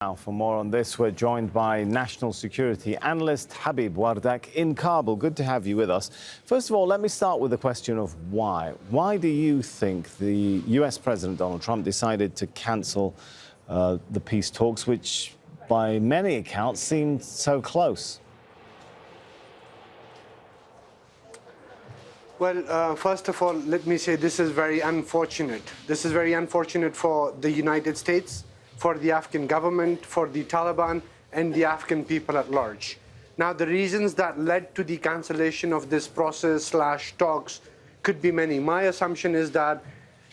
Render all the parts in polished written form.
Now, for more on this, we're joined by national security analyst Habib Wardak in Kabul. Good to have you with us. First of all, let me start with the question of why. Why do you think the US President Donald Trump decided to cancel the peace talks, which by many accounts seemed so close? Well, first of all, let me say this is very unfortunate. This is very unfortunate for the United States, for the Afghan government, for the Taliban, and the Afghan people at large. Now, the reasons that led to the cancellation of this process/talks could be many. My assumption is that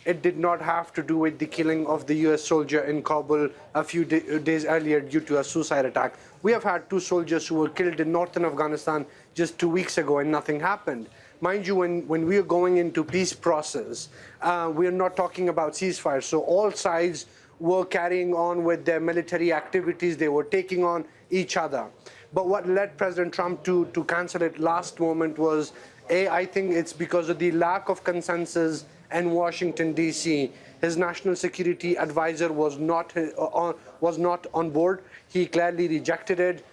it did not have to do with the killing of the US soldier in Kabul a few days earlier due to a suicide attack. We have had 2 soldiers who were killed in northern Afghanistan just 2 weeks ago and nothing happened. Mind you, when we are going into peace process, we are not talking about ceasefire. So all sides were carrying on with their military activities. They were taking on each other. But what led President Trump to cancel it last moment was, I think it's because of the lack of consensus in Washington, D.C. His national security advisor was not on board. He clearly rejected it.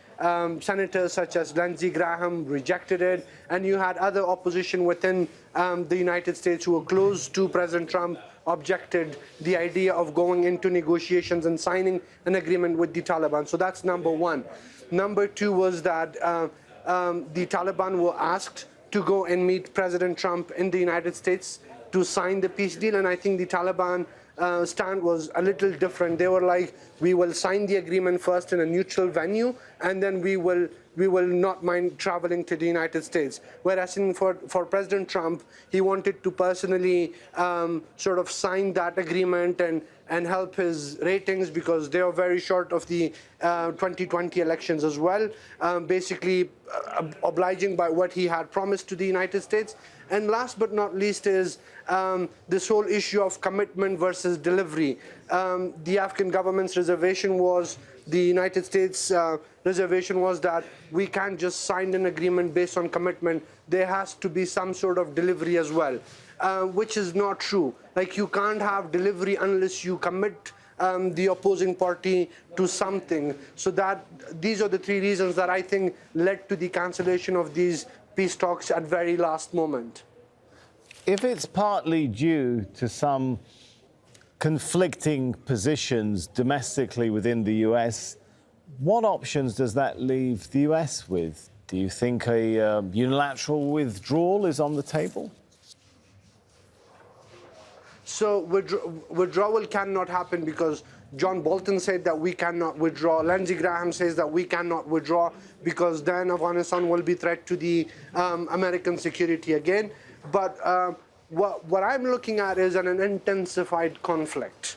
Senators such as Lindsey Graham rejected it, and you had other opposition within the United States who were close to President Trump objected the idea of going into negotiations and signing an agreement with the Taliban. So that's number one. Number two was that the Taliban were asked to go and meet President Trump in the United States to sign the peace deal, and I think the Taliban stand was a little different. They were like, we will sign the agreement first in a neutral venue, and then we will not mind traveling to the United States. Whereas for President Trump, he wanted to personally sort of sign that agreement and help his ratings, because they are very short of the 2020 elections as well, basically obliging by what he had promised to the United States. And last but not least is this whole issue of commitment versus delivery. The Afghan government's reservation was, the United States reservation was that we can't just sign an agreement based on commitment. There has to be some sort of delivery as well, which is not true. Like, you can't have delivery unless you commit the opposing party to something. So these are the 3 reasons that I think led to the cancellation of these peace talks at very last moment. If it's partly due to some conflicting positions domestically within the US, what options does that leave the US with? Do you think a unilateral withdrawal is on the table? So withdrawal cannot happen because John Bolton said that we cannot withdraw. Lindsey Graham says that we cannot withdraw because then Afghanistan will be a threat to the American security again. But what I'm looking at is an intensified conflict.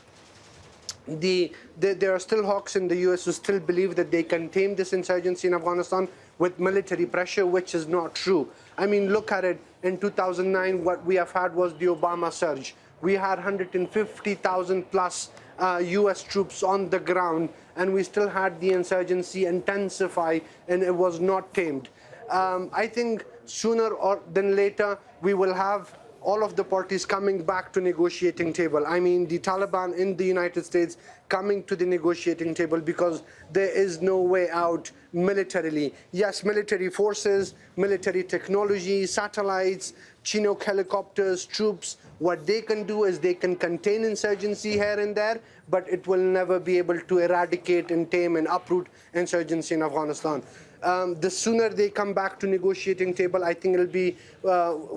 There are still hawks in the US who still believe that they can tame this insurgency in Afghanistan with military pressure, which is not true. I mean, look at it. In 2009, what we have had was the Obama surge. We had 150,000 plus US troops on the ground, and we still had the insurgency intensify, and it was not tamed. I think sooner than later, we will have all of the parties coming back to negotiating table. I mean, the Taliban in the United States coming to the negotiating table, because there is no way out militarily. Yes, military forces, military technology, satellites, Chinook helicopters, troops, what they can do is they can contain insurgency here and there, but it will never be able to eradicate and tame and uproot insurgency in Afghanistan. The sooner they come back to negotiating table, I think it'll be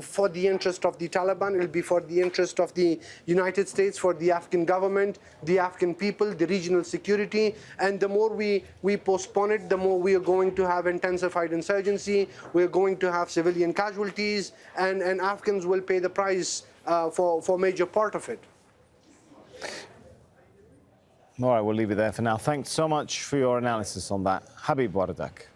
for the interest of the Taliban, it'll be for the interest of the United States, for the Afghan government, the Afghan people, the regional security. And the more we postpone it, the more we are going to have intensified insurgency, we're going to have civilian casualties, and Afghans will pay the price for a major part of it. All right, we'll leave it there for now. Thanks so much for your analysis on that. Habib Wardak.